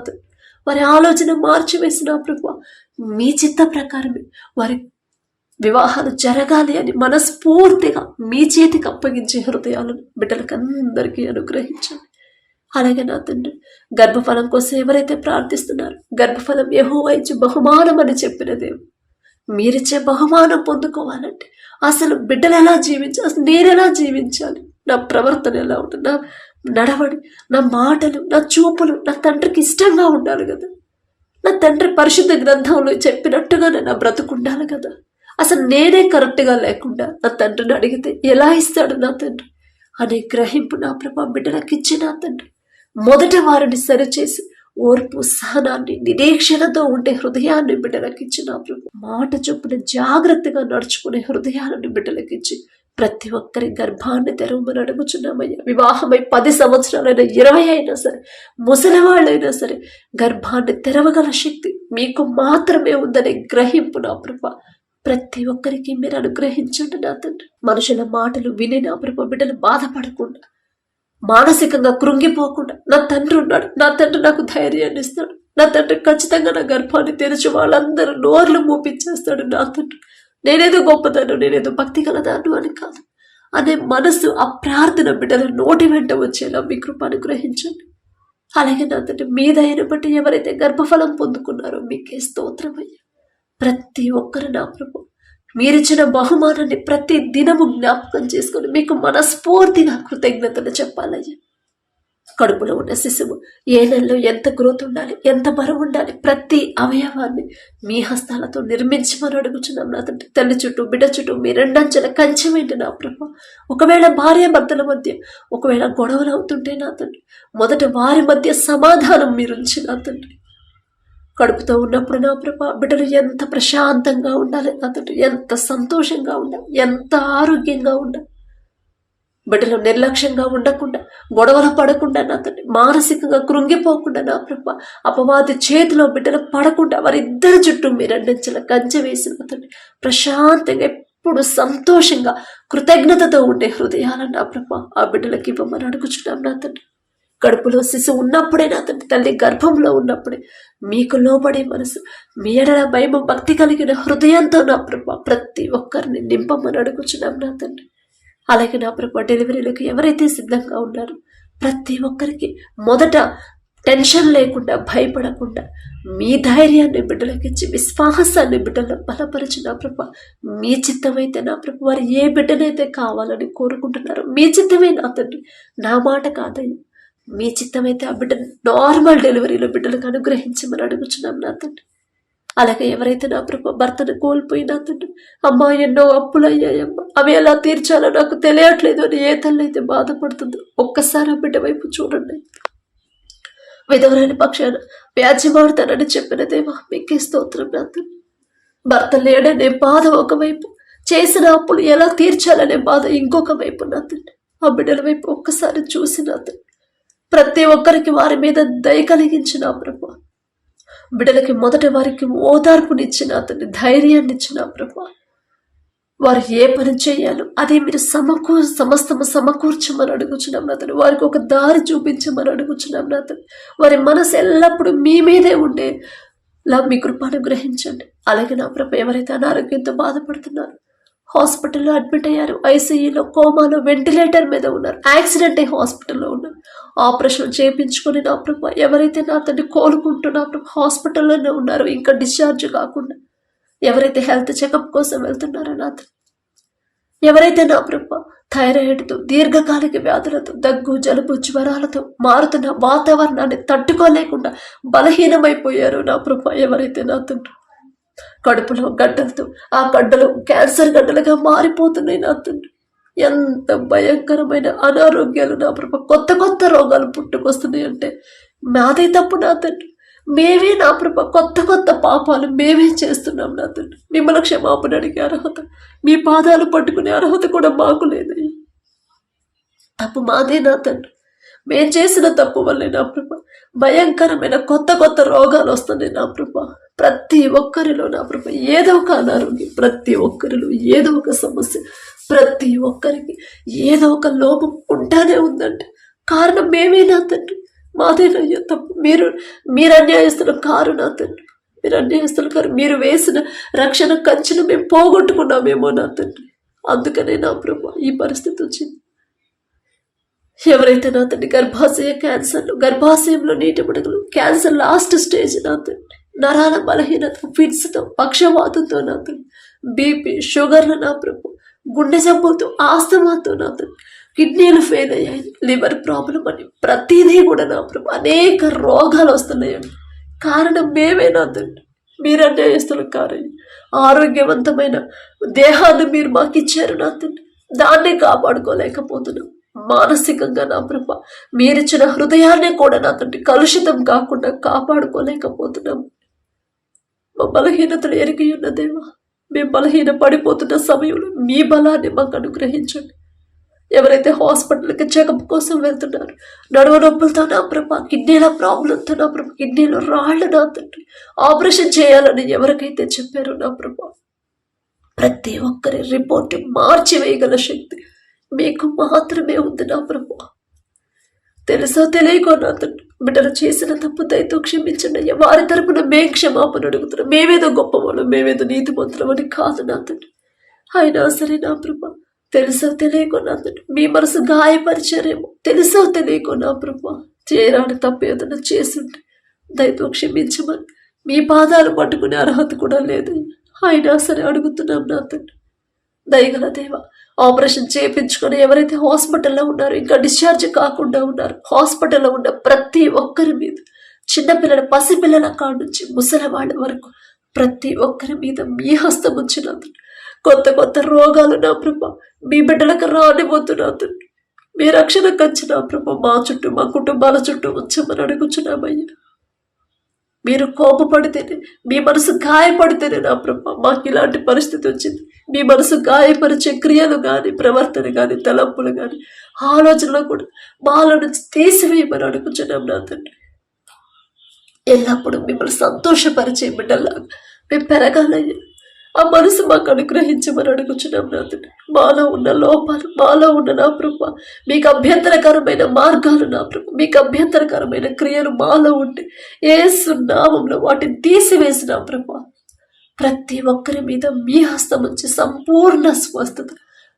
వారి ఆలోచన మార్చివేసిన ప్రభు మీ చిత్త ప్రకారమే వారి వివాహాలు జరగాలి అని మనస్ఫూర్తిగా మీ చేతికి అప్పగించే హృదయాలను బిడ్డలకు అందరికీ అనుగ్రహించండి. అలాగే నా తండ్రి గర్భఫలం కోసం ఎవరైతే ప్రార్థిస్తున్నారో గర్భఫలం యెహోవా ఇచ్చే బహుమానం అని చెప్పిన దేవుడు మీరిచ్చే బహుమానం పొందుకోవాలంటే అసలు బిడ్డలు ఎలా జీవించాలి, అసలు నేను ఎలా జీవించాలి, నా ప్రవర్తన ఎలా ఉంటుంది, నా నడవడి, నా మాటలు, నా చూపులు నా తండ్రికి ఇష్టంగా ఉండాలి కదా. నా తండ్రి పరిశుద్ధ గ్రంథంలో చెప్పినట్టుగానే నా బ్రతుకుండాలి కదా. అసలు నేనే కరెక్ట్గా లేకుండా నా తండ్రిని అడిగితే ఎలా ఇస్తాడు నా తండ్రి అనే గ్రహింపు నా ప్రభా బిడ్డలకు ఇచ్చి నా తండ్రి మొదట వారిని సరిచేసి ఓర్పు సహనాన్ని నిరీక్షణతో ఉండే హృదయాన్ని బిడ్డలకు ఇచ్చి నా ప్రభు మాట చొప్పున జాగ్రత్తగా నడుచుకునే హృదయాలను బిడ్డలకు ఇచ్చి ప్రతి ఒక్కరి గర్భాన్ని తెరవమని అడుగుచున్నామయ్యా. వివాహమై 10 సంవత్సరాలైనా 20 అయినా సరే ముసలివాళ్ళైనా సరే గర్భాన్ని తెరవగల శక్తి మీకు మాత్రమే ఉందనే గ్రహింపు నా ప్రభా ప్రతి ఒక్కరికి మీరు అనుగ్రహించండి నా తండ్రి. మనుషుల మాటలు విని నా ప్రభు బిడ్డలు బాధపడకుండా మానసికంగా కృంగిపోకుండా నా తండ్రి ఉన్నాడు, నా తండ్రి నాకు ధైర్యాన్ని ఇస్తాడు, నా తండ్రి ఖచ్చితంగా నా గర్భాన్ని తెరిచి వాళ్ళందరూ నోర్లు మూపించేస్తాడు నా తండ్రి. నేనేదో గొప్పదాను, నేనేదో భక్తి కలదాను అని కాదు అనే మనసు ఆ ప్రార్థన బిడ్డల నోటి వెంట వచ్చేలా మీ కృప అనుగ్రహించండి. అలాగే నా తండ్రి మీ దయను బట్టి ఎవరైతే గర్భఫలం పొందుకున్నారో మీకే స్తోత్రమయ్యా. ప్రతి ఒక్కరు నా ప్రభు మీరిచ్చిన బహుమానాన్ని ప్రతి దినము జ్ఞాపకం చేసుకొని మీకు మనస్ఫూర్తిగా కృతజ్ఞతలు చెప్పాలయ్యా. కడుపులో ఉన్న శిశువు ఏ నెలలో ఎంత గ్రోత్ ఉండాలి, ఎంత బరువు ఉండాలి, ప్రతి అవయవాన్ని మీ హస్తాలతో నిర్మించమని అడుగుచున్నాం నా తండ్రి. తల్లి చుట్టూ బిడ్డ చుట్టూ మీ రెండంచెల కంచెమేంటి నా ప్రభు. ఒకవేళ భార్య భర్తల మధ్య ఒకవేళ గొడవలు అవుతుంటే నా తండ్రి మొదట వారి మధ్య సమాధానం మీరుంచి నా తండ్రి. కడుపుతో ఉన్నప్పుడు నా ప్రభా బిడ్డలు ఎంత ప్రశాంతంగా ఉండాలి నా తండ్రి, ఎంత సంతోషంగా ఉండాలి, ఎంత ఆరోగ్యంగా ఉండాలి. బిడ్డలు నిర్లక్ష్యంగా ఉండకుండా గొడవలు పడకుండా నా తండ్రి మానసికంగా కృంగిపోకుండా నా ప్రభా అపవాది చేతిలో బిడ్డలు పడకుండా వారిద్దరి చుట్టూ మీరండించిన కంచె వేసిన తండ్రి ప్రశాంతంగా ఎప్పుడు సంతోషంగా కృతజ్ఞతతో ఉండే హృదయాలను నా ప్రభా ఆ బిడ్డలకి ఇవ్వమని అడుగుచున్నాం నా తండ్రి. కడుపులో శిశువు ఉన్నప్పుడే నా తండ్రి, తల్లి గర్భంలో ఉన్నప్పుడే మీకు లోబడే మనసు, మీ ఎడల భయం భక్తి కలిగిన హృదయంతో నా ప్రభా ప్రతి ఒక్కరిని నింపమని అడుగుచున్నాం నా తండ్రి. అలాగే నా ప్రభా డెలివరీలకు ఎవరైతే సిద్ధంగా ఉన్నారో ప్రతి ఒక్కరికి మొదట టెన్షన్ లేకుండా, భయపడకుండా మీ ధైర్యాన్ని బిడ్డలకు ఇచ్చి విశ్వాసాన్ని బిడ్డలను బలపరిచి నా ప్రభా మీ చిత్తమైతే నా ప్రభు వారు ఏ బిడ్డనైతే కావాలని కోరుకుంటున్నారో మీ చిత్తమే నా తండ్రి, నా మాట కాదయ్యా. మీ చిత్తమైతే ఆ బిడ్డ నార్మల్ డెలివరీలో బిడ్డలకు అనుగ్రహించమని అడుగుచున్నాం నా తండ్రి. అలాగే ఎవరైతే నా ప్రభు భర్తను కోల్పోయినా తండ్రి, అమ్మా ఎన్నో అప్పులు అయ్యాయమ్మా, అవి ఎలా తీర్చాలో నాకు తెలియట్లేదు అని ఏ తల్లి అయితే బాధపడుతుందో ఒక్కసారి ఆ బిడ్డ వైపు చూడండి. విధవరాని పక్షాన వ్యాజ్యమాడతానని చెప్పిన దేవా మీకే స్తోత్రం నా తండ్రి. భర్త లేడనే బాధ ఒకవైపు, చేసిన అప్పులు ఎలా తీర్చాలనే బాధ ఇంకొక వైపు నా తండ్రి. ఆ బిడ్డల వైపు ఒక్కసారి చూసి నా తండ్రి ప్రతి ఒక్కరికి వారి మీద దయ కలిగించిన ప్రభు, బిడ్డలకి మొదట వారికి ఓదార్పునిచ్చిన తండ్రి, ధైర్యాన్ని ఇచ్చిన ప్రభు, వారు ఏ పని చేయాలో అదే మీరు సమస్తము సమకూర్చమని అడుగుచున్నాం నా తండ్రి. వారికి ఒక దారి చూపించమని అడుగుచున్నాం నా తండ్రి. వారి మనసు ఎల్లప్పుడూ మీ మీదే ఉండేలా మీ కృపను గ్రహించండి. అలాగే నా ప్రభు ఎవరైతే అనారోగ్యంతో బాధపడుతున్నారు, హాస్పిటల్లో అడ్మిట్ అయ్యారు, ఐసీయూలో, కోమాలో, వెంటిలేటర్ మీద ఉన్నారు, యాక్సిడెంట్ అయ్యి హాస్పిటల్లో ఉన్నారు, ఆపరేషన్ చేయించుకొని నా ప్రభు ఎవరైతే నా తండ్రి కోలుకుంటున్నా ప్రభు హాస్పిటల్లోనే ఉన్నారు, ఇంకా డిశ్చార్జ్ కాకుండా ఎవరైతే హెల్త్ చెకప్ కోసం వెళ్తున్నారో నా తండ్రి, ఎవరైతే నా ప్రభు థైరాయిడ్తో, దీర్ఘకాలిక వ్యాధులతో, దగ్గు, జలుబు, జ్వరాలతో మారుతున్న వాతావరణాన్ని తట్టుకోలేకుండా బలహీనమైపోయారు నా ప్రభు ఎవరైతే నా తండ్రి, కడుపులో గడ్డలతో, ఆ గడ్డలు క్యాన్సర్ గడ్డలుగా మారిపోతున్నాయి నా తండ్రి. ఎంత భయంకరమైన అనారోగ్యాలు నా ప్రభు, కొత్త కొత్త రోగాలు పుట్టుకొస్తున్నాయి అంటే మాదే తప్పు నా తండ్రి. మేమే నా ప్రభు కొత్త కొత్త పాపాలు మేమే చేస్తున్నాం నా తండ్రి. మిమ్మల్ని క్షమాపణ అడిగే అర్హత, మీ పాదాలు పట్టుకునే అర్హత కూడా మాకు లేదు. తప్పు మాదే నా తండ్రి. మేం చేసిన తప్పు వల్లే నా ప్రభు భయంకరమైన కొత్త కొత్త రోగాలు వస్తున్నాయి నా ప్రభు. ప్రతి ఒక్కరిలో నా ప్రభు ఏదో ఒక అనారోగ్యం, ప్రతి ఒక్కరిలో ఏదో ఒక సమస్య, ప్రతి ఒక్కరికి ఏదో ఒక లోపం ఉంటానే ఉందండి. కారణం మేమే నా తండ్రి, మాదేనయ్యా తప్పు. మీరు అన్యాయస్తులు కారు నా తండ్రి, మీరు అన్యాయస్తులు కారు. మీరు వేసిన రక్షణ కంచెను మేము పోగొట్టుకున్నామేమో నా తండ్రి. అందుకనే నా ప్రభు ఈ పరిస్థితి వచ్చింది. ఎవరైతే నా తండ్రి గర్భాశయ క్యాన్సర్లు, గర్భాశయంలో నీటి బుడగలు, క్యాన్సర్ లాస్ట్ స్టేజ్ నా తండ్రి, నరాల బలహీనత, ఫిట్స్తో, పక్షవాతంతో నా తండ్రి, బీపీ, షుగర్లు నా ప్రభు, గుండె జబ్బులతో, ఆస్తమాతో నా తండ్రి, కిడ్నీలు ఫెయిల్ అయ్యాయి, లివర్ ప్రాబ్లం అని ప్రతిదీ కూడా నా ప్రభు అనేక రోగాలు వస్తున్నాయండి. కారణం మేమే నా తండ్రి. మీరు అన్యాయస్తులు కారయ్యి. ఆరోగ్యవంతమైన దేహాన్ని మీరు మాకు ఇచ్చారు నా తండ్రి, దాన్నే కాపాడుకోలేకపోతున్నాం. మానసికంగా నా ప్రభ మీరిచ్చిన హృదయాన్ని కూడా నా తండ్రి కలుషితం కాకుండా కాపాడుకోలేకపోతున్నాం. మా బలహీనతలు ఎరిగి ఉన్న దేవా, మేము బలహీన పడిపోతున్న సమయంలో మీ బలాన్ని మాకు అనుగ్రహించండి. ఎవరైతే హాస్పిటల్కి చెకప్ కోసం వెళ్తున్నారు, నడువ నొప్పులతో నా ప్రభ, కిడ్నీల ప్రాబ్లంతో నా ప్రభ, కిడ్నీలో రాళ్ళు నా తండ్రి ఆపరేషన్ చేయాలని ఎవరికైతే చెప్పారో నా ప్రభ, ప్రతి ఒక్కరి రిపోర్ట్ మార్చి వేయగల శక్తి మీకు మాత్రమే ఉంది నా ప్రభు. తెలుసో తెలియకో నా తండ్రి బిడ్డలు చేసిన తప్పు దయతో క్షమించండి అయ్యా. వారి తరపున మేము క్షమాపణ అడుగుతున్నాం. మేమేదో గొప్పవాళ్ళం, మేమేదో నీతిమంతులం అని కాదు నా తండ్రి. అయినా సరే నా ప్రభు, తెలుసో తెలియకో నా తండ్రి మీ మనసు గాయపరిచారేమో, తెలుసో తెలియకో నా ప్రభు చేయరాని తప్పు ఏదైనా చేస్తుంటే దయతో క్షమించమని మీ పాదాలు పట్టుకునే అర్హత కూడా లేదు. అయినా సరే అడుగుతున్నాం నా తండ్రి. దయగల దేవ, ఆపరేషన్ చేయించుకొని ఎవరైతే హాస్పిటల్లో ఉన్నారో, ఇంకా డిశ్చార్జ్ కాకుండా ఉన్నారు, హాస్పిటల్లో ఉన్న ప్రతి ఒక్కరి మీద, చిన్నపిల్లల, పసిపిల్లల కాడ నుంచి ముసలి వాళ్ళ వరకు ప్రతి ఒక్కరి మీద మీ హస్తం ఉంచిన కొత్త కొత్త రోగాలు నా ప్రభ మీ బిడ్డలకు రానిపోతున్నా తండ్రి. మీ రక్షణ కంచి నా ప్రభ మా చుట్టూ, మా కుటుంబాల చుట్టూ ఉంచమని అడుగుచున్నామయ్యా. మీరు కోపపడితేనే, మీ మనసు గాయపడితేనే నా ప్రభ మాకు ఇలాంటి పరిస్థితి వచ్చింది. మీ మనసు గాయపరిచే క్రియలు కానీ, ప్రవర్తన కానీ, తలంపులు కానీ, ఆలోచనలు కూడా మాలో నుంచి తీసివేయమని అడుగుచున్నాం నా తండ్రి. ఎల్లప్పుడూ మిమ్మల్ని సంతోషపరిచే బిడ్డల్లాగా మేము పెరగాలయ్యా. ఆ మనసు మాకు అనుగ్రహించమని అడుగుచున్నాం నా తండ్రి. మాలో ఉన్న లోపాలు, మాలో ఉన్న నా ప్రభు, మీకు అభ్యంతరకరమైన మార్గాలు నా ప్రభు, మీకు అభ్యంతరకరమైన క్రియలు మాలో ఉంటే యేసు నామములో వాటిని తీసివేసి నా ప్రభు, ప్రతి ఒక్కరి మీద మీ హస్తం వచ్చి సంపూర్ణ స్వస్థత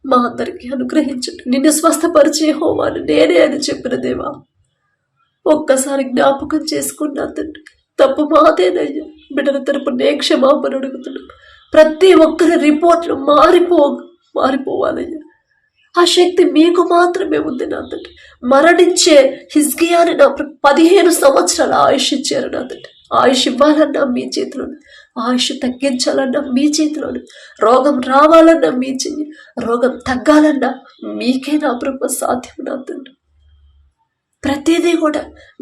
మా అందరికీ అనుగ్రహించండి. నిన్ను స్వస్థపరిచే యెహోవాను నేనే అని చెప్పిన దేవా, ఒక్కసారి జ్ఞాపకం చేసుకున్నా తండ్రి. తప్పు మాదేనయ్యా. బిడ్డల తరపు నే క్షమాపణ అడుగుతున్నాం. ప్రతి ఒక్కరి రిపోర్ట్లు మారిపోవాలయ్యా. ఆ శక్తి మీకు మాత్రమే ఉంది నా తండ్రి. మరణించే హిజ్కియాని నా 15 సంవత్సరాల ఆయుష్ ఇచ్చారు నా తండ్రి. ఆయుష్ ఇవ్వాలన్నా మీ చేతిలోనే, ఆయుష్ తగ్గించాలన్నా మీ చేతిలోనే, రోగం రావాలన్నా మీ చెయ్యి, రోగం తగ్గాలన్నా మీకే నా ప్రభు సాధ్యం నా తండ్రి. ప్రతిదీ కూడా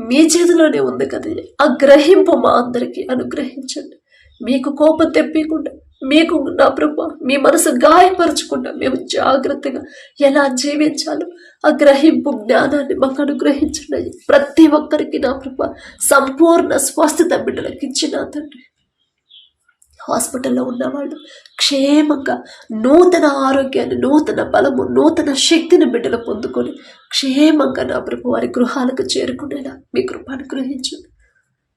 మీ చేతిలోనే ఉంది కదయ్యా. ఆ గ్రహింపు మా అందరికీ అనుగ్రహించండి. మీకు కోపం తెప్పకుండా, మీకు నా ప్రభు మీ మనసు గాయపరచకుండా మేము జాగ్రత్తగా ఎలా జీవించాలో ఆ గ్రహింపు జ్ఞానాన్ని మాకు అనుగ్రహించండి. ప్రతి ఒక్కరికి నా ప్రభు సంపూర్ణ స్వస్థత బిడ్డలకు ఇచ్చిన తండ్రి. హాస్పిటల్లో ఉన్నవాళ్ళు క్షేమంగా నూతన ఆరోగ్యాన్ని, నూతన బలము, నూతన శక్తిని బిడ్డలు పొందుకొని క్షేమంగా నా ప్రభు వారి గృహాలకు చేరుకునేలా మీ కృప అనుగ్రహించండి.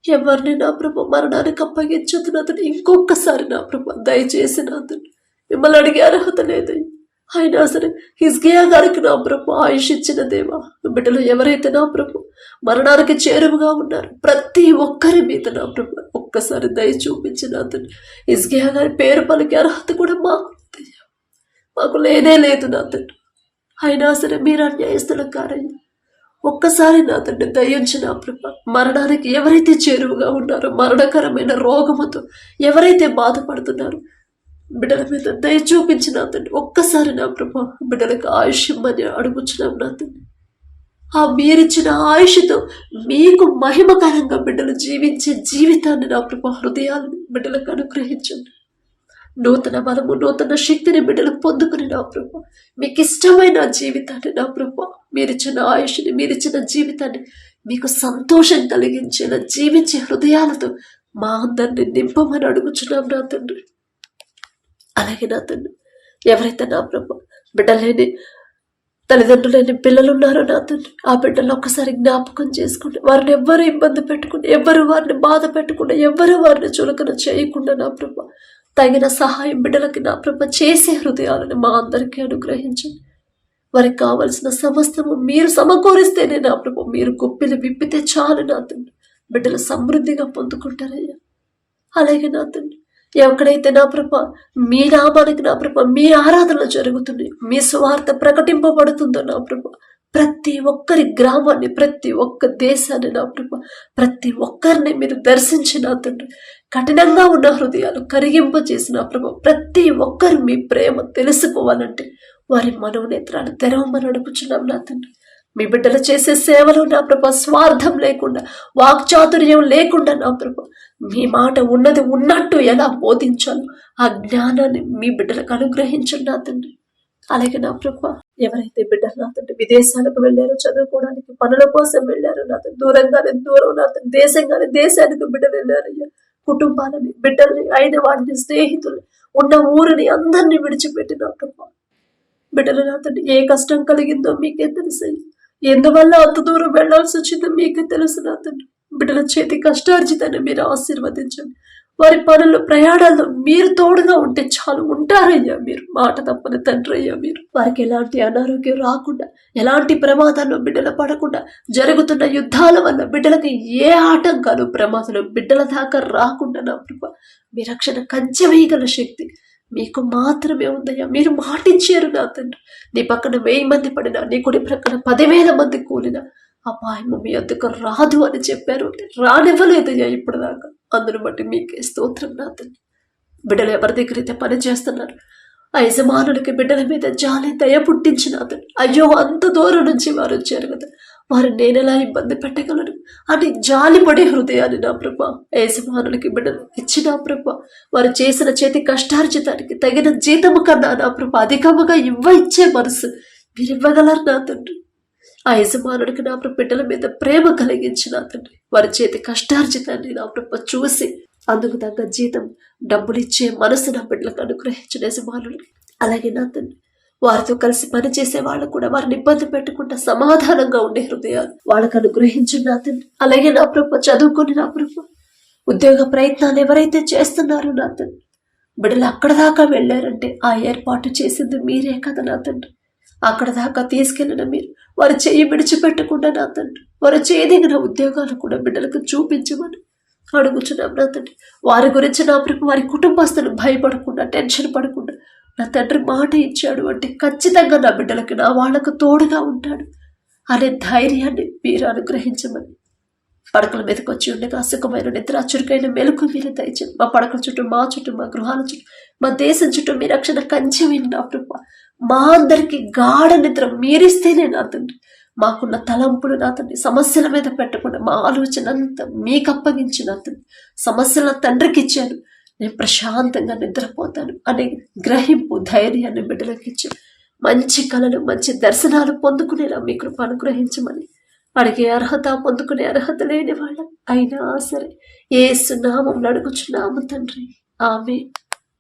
ఎవరిని నా ప్రభు మరణానికి అప్పగించొద్దు నాతను. ఇంకొకసారి నా ప్రభు దయచేసి నాతను మిమ్మల్ని అడిగే అర్హత లేదయ్యి. అయినా సరే హిజ్కియా గారికి నా ప్రభు ఆయుష్ ఇచ్చిన దేవా, బిడ్డలు ఎవరైతే నా ప్రభు మరణానికి చేరువుగా ఉన్నారు ప్రతి ఒక్కరి మీద నా ప్రభు ఒక్కసారి దయ చూపించిన అతను. హిజ్కియా గారి పేరు పలికే అర్హత కూడా మాకు లేనే లేదు నా తండ్రి. అయినా సరే మీరు అన్యాయస్తుల కారయ్య. ఒక్కసారి నా తండ్రి దయించిన ప్రభు, మరణానికి ఎవరైతే చేరువుగా ఉన్నారో, మరణకరమైన రోగముతో ఎవరైతే బాధపడుతున్నారో బిడ్డల మీద దయ చూపించిన తండ్రి. ఒక్కసారి నా ప్రభు బిడ్డలకు ఆయుష్ ఇమ్మని అడుగుచున్నాం నా తండ్రి. ఆ మీరిచ్చిన ఆయుష్తో మీకు మహిమకరంగా బిడ్డలు జీవించే జీవితాన్ని నా ప్రభు హృదయాలను బిడ్డలకు అనుగ్రహించండి. నూతన బలము, నూతన శక్తిని బిడ్డలు పొందుకుని నా ప్రభు మీకు ఇష్టమైన జీవితాన్ని నా ప్రభు మీరిచ్చిన ఆయుష్ని, మీరిచ్చిన జీవితాన్ని మీకు సంతోషం కలిగించేలా జీవించే హృదయాలతో మా అందరిని నింపమని అడుగుచున్నాం నా తండ్రి. అలాగే నా తండ్రి, ఎవరైతే నా ప్రభు బిడ్డలేని, తల్లిదండ్రులేని పిల్లలు ఉన్నారో నా తండ్రి, ఆ బిడ్డలు ఒక్కసారి జ్ఞాపకం చేసుకుంటే వారిని ఎవ్వరు ఇబ్బంది పెట్టకుండా, ఎవ్వరు వారిని బాధ పెట్టకుండా, ఎవ్వరు వారిని చులకన చేయకుండా నా ప్రభు తగిన సహాయం బిడ్డలకి నా ప్రభు చేసే హృదయాలను మా అందరికీ అనుగ్రహించండి. వారికి కావలసిన సమస్తము మీరు సమకూరిస్తేనే నా ప్రభు, మీరు గుప్పిలు విప్పితే చాలు నా తండ్రి, బిడ్డలు సమృద్ధిగా పొందుకుంటారయ్యా. అలాగే నా తండ్రి, ఎక్కడైతే నా ప్రభు మీ నామానికి నా ప్రభు మీ ఆరాధనలు జరుగుతున్నాయి, మీ స్వార్థ ప్రకటింపబడుతుందో నా ప్రభు ప్రతి ఒక్కరి గ్రామాన్ని, ప్రతి ఒక్క దేశాన్ని నా ప్రభు ప్రతి ఒక్కరిని మీరు దర్శించిన తండ్రి. కఠినంగా ఉన్న హృదయాలు కరిగింపజేసిన ప్రభు ప్రతి ఒక్కరు మీ ప్రేమ తెలుసుకోవాలంటే వారి మనోనేత్రాలు తెరవమని అడుగుచున్నాం నా తండ్రి. మీ బిడ్డలు చేసే సేవలు నా ప్రభు స్వార్థం లేకుండా, వాక్చాతుర్యం లేకుండా నా ప్రభు మీ మాట ఉన్నది ఉన్నట్టు ఎలా బోధించాలో ఆ జ్ఞానాన్ని మీ బిడ్డలకు అనుగ్రహించండి నా తండ్రి. అలాగే నా ప్రభు ఎవరైతే బిడ్డలు నా తండ్రి విదేశాలకు వెళ్ళారో, చదువుకోవడానికి పనుల కోసం వెళ్ళారో నా తండ్రి, దూరంగానే దూరం నా తండ్రి, దేశంగానే దేశానికి బిడ్డలు వెళ్ళారయ్యా. కుటుంబాలని, బిడ్డల్ని, అయిన వాడిని, స్నేహితుల్ని, ఉన్న ఊరిని అందరినీ విడిచిపెట్టిన ప్రభు బిడ్డలు నా తండ్రి ఏ కష్టం కలిగిందో మీకే తెలుసు. ఎందువల్ల అంత దూరం వెళ్లాల్సి వచ్చిందో మీకే తెలుసు నా తండ్రి. బిడ్డల చేతి కష్టార్జితాన్ని మీరు ఆశీర్వదించండి. వారి పనులు, ప్రయాణాల్లో మీరు తోడుగా ఉంటే చాలు. ఉంటారయ్యా మీరు, మాట తప్పని తండ్రి అయ్యా మీరు. వారికి ఎలాంటి అనారోగ్యం రాకుండా, ఎలాంటి ప్రమాదాల్లో బిడ్డలు పడకుండా, జరుగుతున్న యుద్ధాల వల్ల బిడ్డలకి ఏ ఆటంకాలు, ప్రమాదాలు బిడ్డల దాకా రాకుండా నా ప్రభు మీ రక్షణ కంచె వేయగల శక్తి మీకు మాత్రమే ఉందయ్యా. మీరు మాటించారు నా తండ్రి. నీ పక్కన 1000 మంది పడినా, నీ కుడి ప్రక్కన 10,000 మంది కూలినా అపాయము మీ వద్దకు రాదు అని చెప్పారు. రానివ్వలేదయ్యా ఇప్పుడు దాకా. అందును బట్టి మీకే స్తోత్రం నా తండ్రి. బిడ్డలు ఎవరి దగ్గర అయితే పని చేస్తున్నారు, ఆ యజమానులకి బిడ్డల మీద జాలి, దయ పుట్టించిన అతను. అయ్యో అంత దూరం నుంచి వారు వచ్చారు కదా, వారు నేనెలా ఇబ్బంది పెట్టగలను అని జాలిపడే హృదయాన్ని నా ప్రభా యజమానులకి బిడ్డలు ఇచ్చిన ప్రభా, వారు చేసిన చేతి కష్టార్జితానికి తగిన జీతము కన్నా నా ప్రభా అధికముగా ఇచ్చే మనసు మీరు ఇవ్వగలరు నా తండ్రి. ఆ యజమానుడికి నా ప్రభు బిడ్డల మీద ప్రేమ కలిగించిన తండ్రి, వారి చేతి కష్టార్జితాన్ని నా ప్రభు చూసి అందుకు తగ్గ జీతం డబ్బులు ఇచ్చే మనసు నా బిడ్డలకు అనుగ్రహించిన యజమానులకి. అలాగే నా తండ్రి, వారితో కలిసి పనిచేసే వాళ్ళు కూడా వారిని ఇబ్బంది పెట్టకుండా సమాధానంగా ఉండే హృదయాలు వాళ్ళకు అనుగ్రహించు నా తండ్రి. అలాగే నా ప్రభు, చదువుకొని నా ప్రభు ఉద్యోగ ప్రయత్నాలు ఎవరైతే చేస్తున్నారో నా తండ్రి, బిడ్డలు అక్కడ దాకా వెళ్ళారంటే ఆ ఏర్పాటు చేసింది మీరే కదా నా తండ్రి. అక్కడ దాకా తీసుకెళ్ళిన మీరు వారు చేయి విడిచిపెట్టకుండా నా తండ్రి, వారు చేయదగిన ఉద్యోగాలు కూడా బిడ్డలకు చూపించమని అడుగుచున్నాం నా తండ్రి. వారి గురించి నా ప్రభు, వారి కుటుంబస్తులు భయపడకుండా, టెన్షన్ పడకుండా నా తండ్రి మాట ఇచ్చాడు అంటే ఖచ్చితంగా నా బిడ్డలకి, నా వాళ్లకు తోడుగా ఉంటాడు అనే ధైర్యాన్ని మీరు అనుగ్రహించమని పడకల మీదకి వచ్చి ఉండగా సుఖమైన నిద్ర, చురుకైన మెలకు మీరు దయచేయండి. మా పడకల చుట్టూ, మా చుట్టూ, మా గృహాల చుట్టూ, మా దేశం చుట్టూ మీ రక్షణ కంచె వేయండి నా ప్రభు. మా అందరికి గాఢ నిద్ర మీరిస్తేనే నా తండ్రి, మాకున్న తలంపులు నా తండ్రి సమస్యల మీద పెట్టకుండా మా ఆలోచన అంతా మీకు అప్పగించి నా తండ్రి, సమస్యల తండ్రికి ఇచ్చాను, నేను ప్రశాంతంగా నిద్రపోతాను అనే గ్రహింపు, ధైర్యాన్ని బిడ్డలకు ఇచ్చి మంచి కళలు, మంచి దర్శనాలు పొందుకునేలా మీ కృప అనుగ్రహించమని అడిగే అర్హత, పొందుకునే అర్హత లేని వాళ్ళం అయినా సరే యేసు నామములో అడుగుచున్నాము తండ్రి. ఆమేన్.